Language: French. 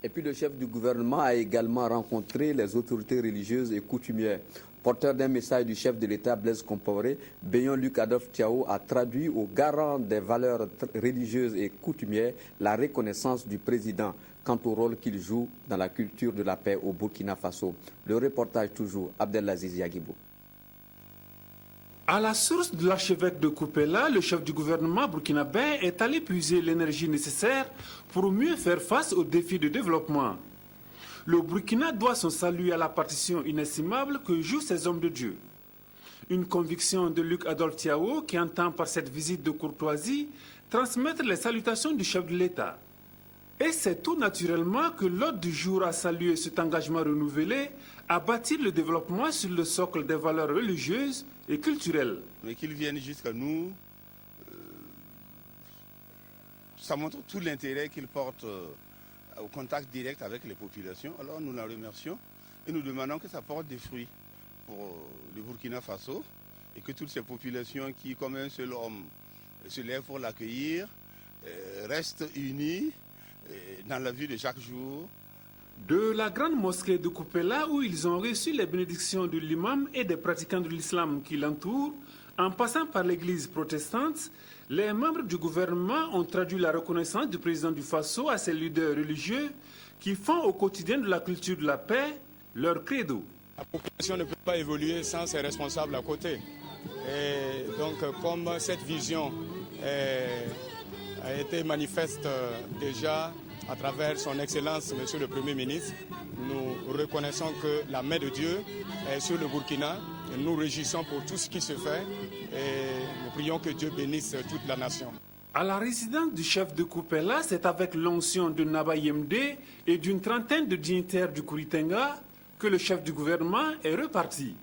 Et puis le chef du gouvernement a également rencontré les autorités religieuses et coutumières. Porteur d'un message du chef de l'État Blaise Compaoré, Béyon Luc Adolphe Thiaw a traduit au garant des valeurs religieuses et coutumières la reconnaissance du président quant au rôle qu'il joue dans la culture de la paix au Burkina Faso. Le reportage toujours, Abdelaziz Yagibou. À la source de l'archevêque de Koupela, le chef du gouvernement burkinabé est allé puiser l'énergie nécessaire pour mieux faire face aux défis de développement. Le Burkina doit son salut à la partition inestimable que jouent ces hommes de Dieu. Une conviction de Luc Adolphe Thiaw qui entend par cette visite de courtoisie transmettre les salutations du chef de l'État. Et c'est tout naturellement que l'hôte du jour a salué cet engagement renouvelé à bâtir le développement sur le socle des valeurs religieuses et culturelles. Mais qu'ils viennent jusqu'à nous, ça montre tout l'intérêt qu'ils portent au contact direct avec les populations. Alors nous la remercions et nous demandons que ça porte des fruits pour le Burkina Faso et que toutes ces populations qui, comme un seul homme, se lèvent pour l'accueillir, restent unies dans la vie de chaque jour. De la grande mosquée de Koupela, où ils ont reçu les bénédictions de l'imam et des pratiquants de l'islam qui l'entourent, en passant par l'église protestante, les membres du gouvernement ont traduit la reconnaissance du président du Faso à ses leaders religieux qui font au quotidien de la culture de la paix leur credo. La population ne peut pas évoluer sans ses responsables à côté. Et donc, comme cette vision a été manifeste déjà à travers son Excellence, Monsieur le Premier ministre, nous reconnaissons que la main de Dieu est sur le Burkina. Et nous réjouissons pour tout ce qui se fait et nous prions que Dieu bénisse toute la nation. À la résidence du chef de Koupela, c'est avec l'onction de Naba Yemde et d'une trentaine de dignitaires du Kouritenga que le chef du gouvernement est reparti.